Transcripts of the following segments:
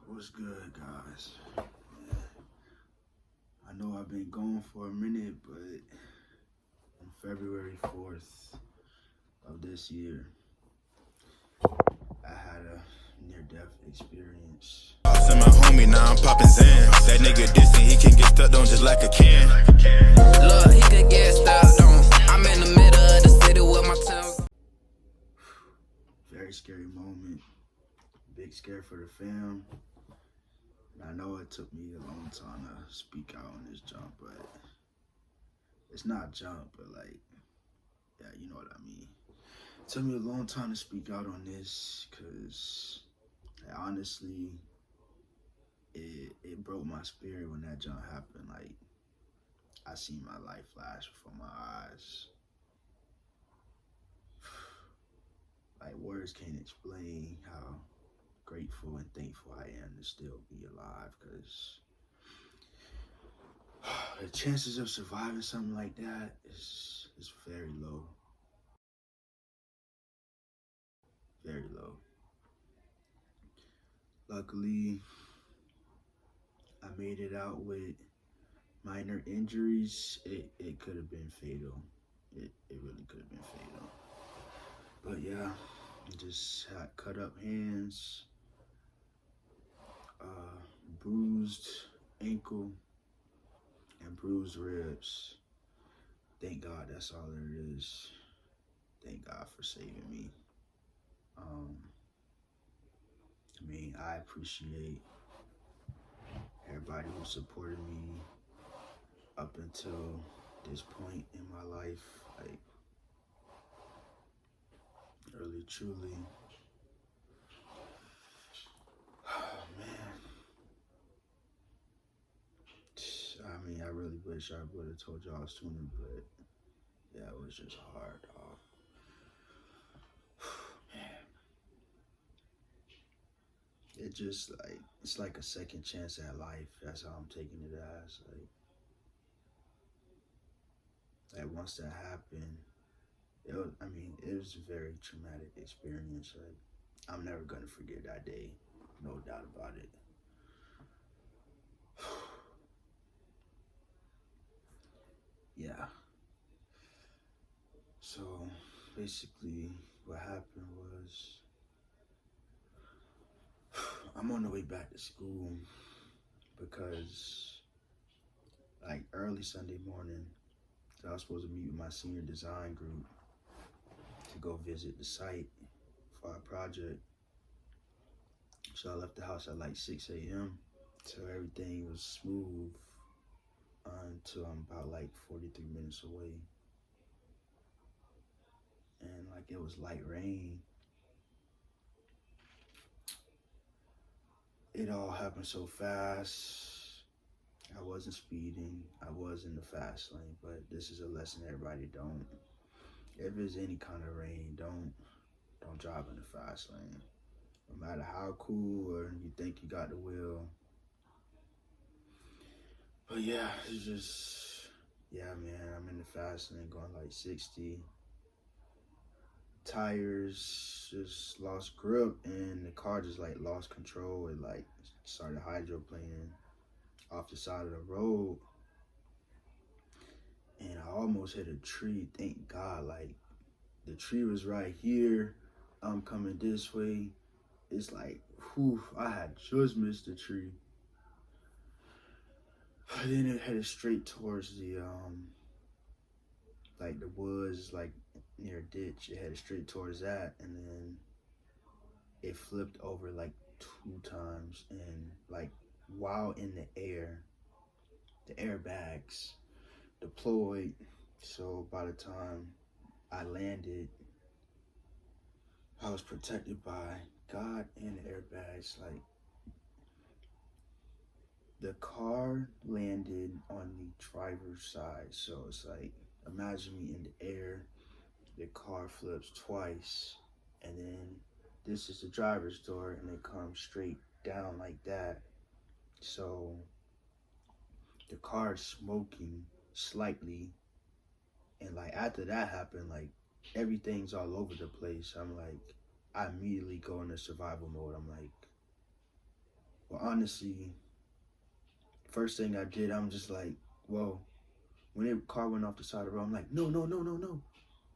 What's good, guys? Yeah, I know I've been gone for a minute, but on February 4th of this year, I had a near-death experience. And my homie, now I'm popping Zan. That nigga dissing, he can get stuck on just like a can. Look, he could get stuck on. I'm in the middle of the city with my town. Very scary moment. Big scare for the fam. And I know it took me a long time to speak out on this jump, but it's not jump, but like, yeah, you know what I mean. It took me a long time to speak out on this because honestly, it broke my spirit when that jump happened. Like, I seen my life flash before my eyes. Like, words can't explain how grateful and thankful I am to still be alive, because the chances of surviving something like that is very low. Very low. Luckily, I made it out with minor injuries. It could have been fatal. It really could have been fatal. But yeah, just had cut up hands, bruised ankle, and bruised ribs. Thank God that's all there is. Thank God for saving me. I appreciate everybody who supported me up until this point in my life. Like, really, truly. Oh, man. I mean, I really wish I would have told y'all sooner, but yeah, it was just hard. It just like, it's like a second chance at life. That's how I'm taking it as. Like once that happened, it was a very traumatic experience. Like, I'm never gonna forget that day, no doubt about it. Yeah. So basically, what happened was, I'm on the way back to school because, like, early Sunday morning, I was supposed to meet with my senior design group to go visit the site for our project. So I left the house at like 6 a.m. So everything was smooth until I'm about like 43 minutes away. And like, it was light rain. It all happened so fast. I wasn't speeding. I was in the fast lane, but this is a lesson, everybody. Don't, if there's any kind of rain, don't drive in the fast lane. No matter how cool or you think you got the wheel. But yeah, it's just, yeah, man, I'm in the fast lane going like 60. Tires just lost grip and the car just like lost control. It like started hydroplaning off the side of the road. And I almost hit a tree. Thank God, like, the tree was right here. I'm coming this way. It's like, whew, I had just missed the tree. But then it headed straight towards the like the woods, like near a ditch. It headed straight towards that, and then it flipped over like 2 times. And like, while in the air, the airbags deployed. So by the time I landed, I was protected by God and the airbags. Like, the car landed on the driver's side. So it's like, imagine me in the air, the car flips twice, and then this is the driver's door, and it comes straight down like that. So the car is smoking slightly, and like after that happened, like, everything's all over the place. I'm like, I immediately go into survival mode. I'm like, well, honestly, first thing I did, I'm just like, whoa. When the car went off the side of the road, I'm like, no, no, no, no, no.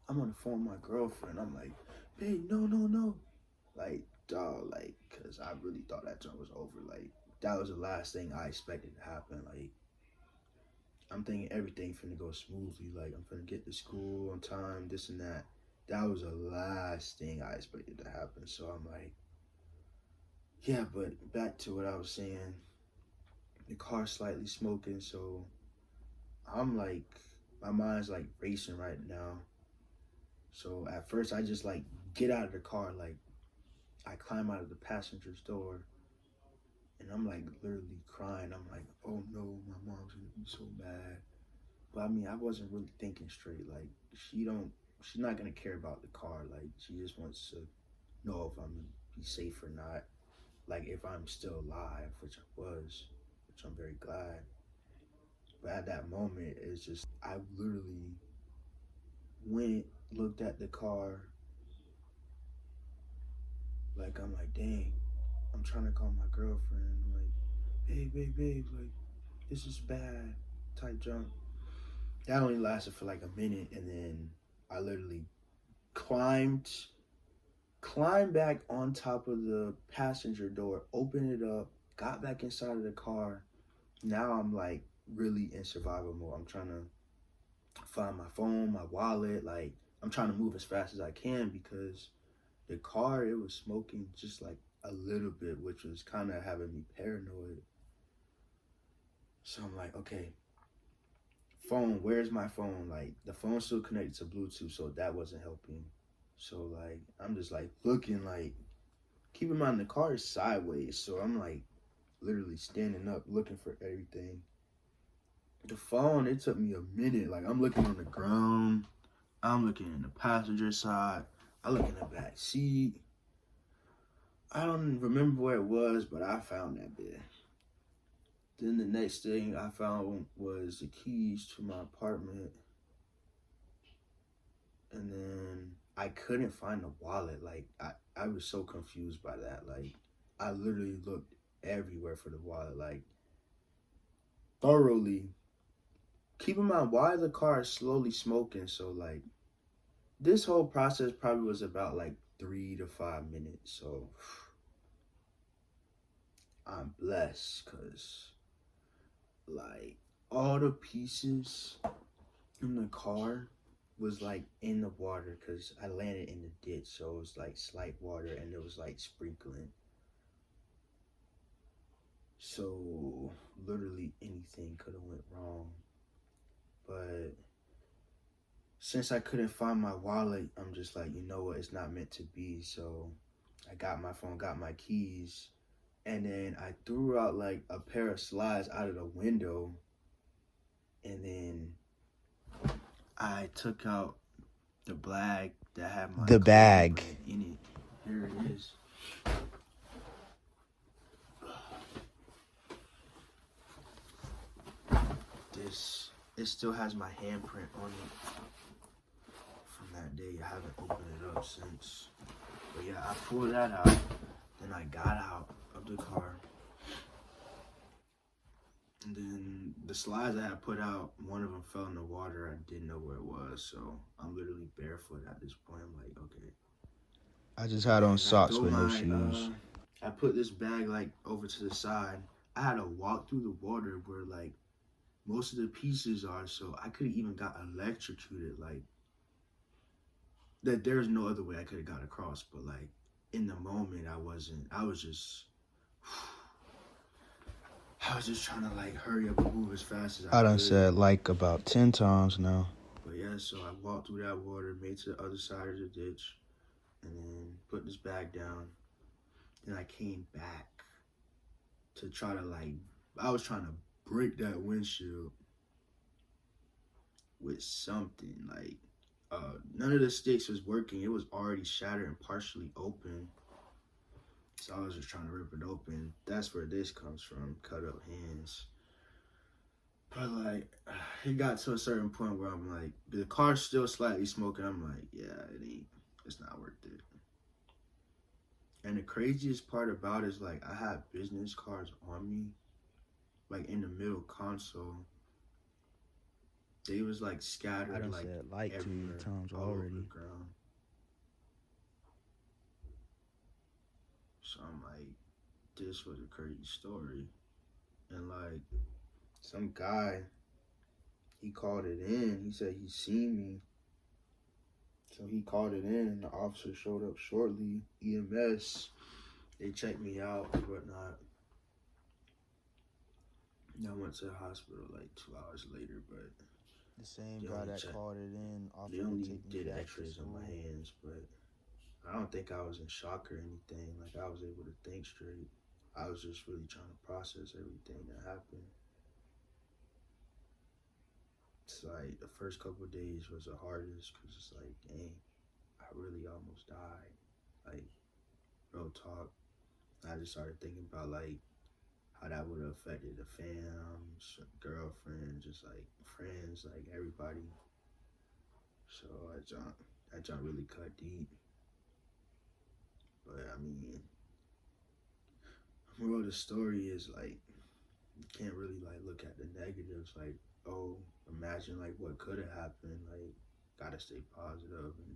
I'm on the phone with my girlfriend. I'm like, babe, no, no, no. Like, dog, like, because I really thought that jump was over. Like, that was the last thing I expected to happen. Like, I'm thinking everything finna go smoothly. Like, I'm finna get to school on time, this and that. That was the last thing I expected to happen. So I'm like, yeah, but back to what I was saying. The car's slightly smoking, so I'm like, my mind's like racing right now. So at first I just like get out of the car, like I climb out of the passenger's door and I'm like literally crying. I'm like, oh no, my mom's gonna be so mad. But I mean, I wasn't really thinking straight. Like she's not gonna care about the car. Like she just wants to know if I'm gonna be safe or not. Like if I'm still alive, which I was, which I'm very glad. But at that moment, it's just, I literally went, looked at the car, like, I'm like, dang, I'm trying to call my girlfriend, I'm like, babe, like, this is bad, type jump. That only lasted for like a minute, and then I literally climbed back on top of the passenger door, opened it up, got back inside of the car. Now I'm like really in survival mode. I'm trying to find my phone, my wallet. Like, I'm trying to move as fast as I can because the car, it was smoking just like a little bit, which was kind of having me paranoid. So I'm like, okay, phone, where's my phone? Like, the phone's still connected to Bluetooth, so that wasn't helping. So like, I'm just like looking, like, keep in mind the car is sideways, so I'm like literally standing up looking for everything. The phone, it took me a minute. Like, I'm looking on the ground, I'm looking in the passenger side, I look in the back seat. I don't remember where it was, but I found that bit. Then the next thing I found was the keys to my apartment. And then I couldn't find the wallet. Like, I was so confused by that. Like, I literally looked everywhere for the wallet, like, thoroughly. Keep in mind, why the car is slowly smoking, so like, this whole process probably was about like 3 to 5 minutes. So I'm blessed because like all the pieces in the car was like in the water because I landed in the ditch, so it was like slight water and it was like sprinkling. So literally anything could have went wrong. But since I couldn't find my wallet, I'm just like, you know what, it's not meant to be. So I got my phone, got my keys, and then I threw out like a pair of slides out of the window, and then I took out the bag that had my bag in it. Here it is. It still has my handprint on it from that day. I haven't opened it up since. But yeah, I pulled that out. Then I got out of the car. And then the slides I had put out, one of them fell in the water. I didn't know where it was. So I'm literally barefoot at this point. I'm like, okay. I just had on socks with no shoes. I put this bag like over to the side. I had to walk through the water where like most of the pieces are, so I could have even got electrocuted. Like, that there's no other way I could have got across, but like in the moment I was just trying to like hurry up and move as fast as I could. I done said like about 10 times now. But yeah, so I walked through that water, made to the other side of the ditch, and then put this bag down. Then I came back to try to like, I was trying to break that windshield with something. Like, none of the sticks was working. It was already shattered and partially open. So I was just trying to rip it open. That's where this comes from, cut up hands. But like, it got to a certain point where I'm like, the car's still slightly smoking. I'm like, yeah, it's not worth it. And the craziest part about it is like I had business cards on me, like in the middle console. They was like scattered I done like said like 2 everywhere, times all over already. the ground. So I'm like, this was a crazy story. And like some guy, he called it in. He said he seen me. So he called it in. The officer showed up shortly. EMS, they checked me out and whatnot. And I went to the hospital like 2 hours later, but The same They guy only that check- called it in offered they to only take me did back to x-rays on my school. hands, but I don't think I was in shock or anything. Like I was able to think straight. I was just really trying to process everything that happened. It's like the first couple of days was the hardest because it's like, dang, I really almost died. Like, real talk. I just started thinking about like how that would have affected the fam, girlfriend, just like friends, like everybody. So that jump really cut deep. But I mean, moral of the story is like you can't really like look at the negatives. Like, oh, imagine like what could have happened. Like, gotta stay positive and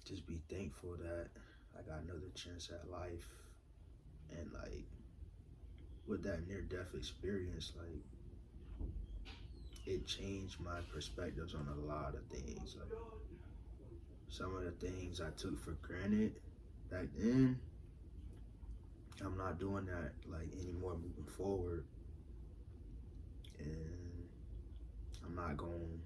just be thankful that I got another chance at life. And like with that near-death experience, like it changed my perspectives on a lot of things. Like some of the things I took for granted back then, I'm not doing that like anymore moving forward. And I'm not going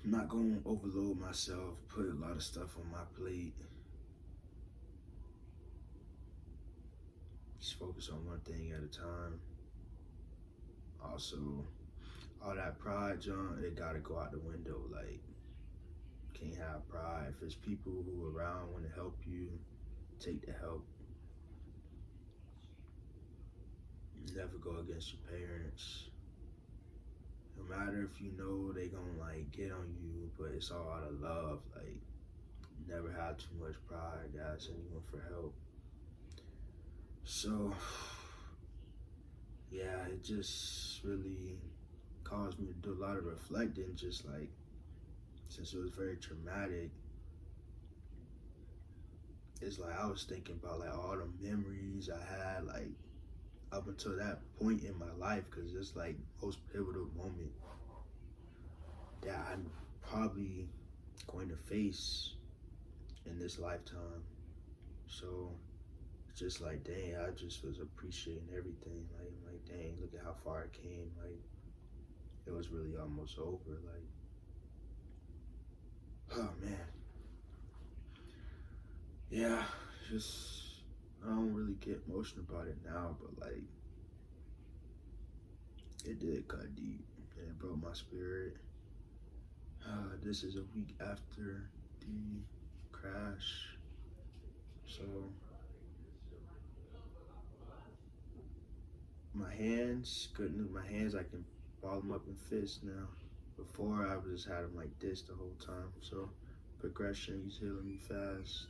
to overload myself, put a lot of stuff on my plate. Just focus on one thing at a time. Also, all that pride junk, it gotta go out the window. Like, can't have pride. If it's people who around want to help you, take the help. Never go against your parents. No matter if you know they gonna like get on you, but it's all out of love. Like, never have too much pride to ask anyone for help. So, yeah, it just really caused me to do a lot of reflecting, just like, since it was very traumatic, it's like I was thinking about like all the memories I had, like, up until that point in my life, because it's like most pivotal moment that I'm probably going to face in this lifetime. So it's just like, dang, I just was appreciating everything. Like, I'm like, dang, look at how far it came. Like, it was really almost over. Like, oh man. Yeah, just, I don't really get emotional about it now, but like, it did cut deep and it broke my spirit. This is a week after the crash, so my hands, good news, my hands, I can ball them up in fists now. Before I just had them like this the whole time, so progression, he's healing me fast.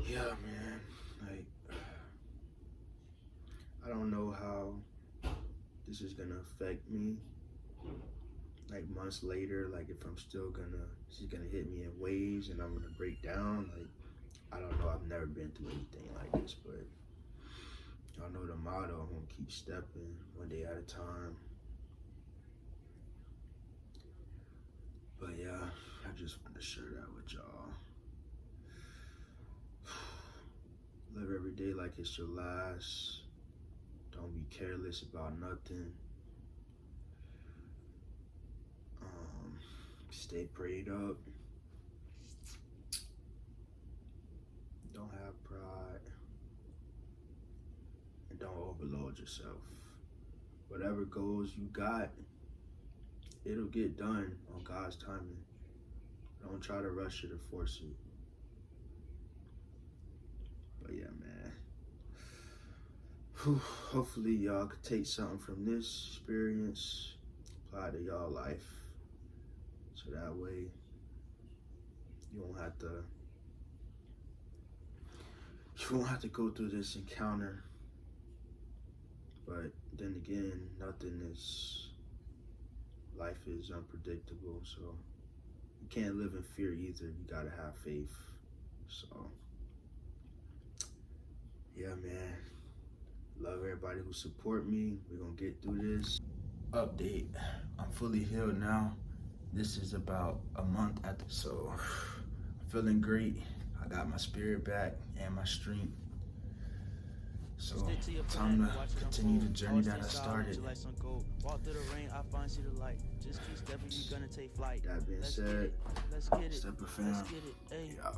Yeah, man, like, I don't know how this is gonna affect me like months later, like if I'm still gonna, she's gonna hit me in waves and I'm gonna break down. Like, I don't know, I've never been through anything like this, but y'all know the motto, I'm gonna keep stepping one day at a time. But yeah, I just want to share that with y'all. Live every day like it's your last. Don't be careless about nothing. Stay prayed up. Don't have pride. And don't overload yourself. Whatever goals you got, it'll get done on God's timing. Don't try to rush it or force it. But yeah, man. Whew. Hopefully y'all could take something from this experience, apply to y'all life. so that way you won't have to go through this encounter. But then again, life is unpredictable, so you can't live in fear either. You gotta have faith. So yeah, man, love everybody who support me. We're gonna get through this. Update, I'm fully healed now. This is about a month after, so I'm feeling great. I got my spirit back and my strength. So time to continue the journey that I started. That being said, Stepper fam, yeah.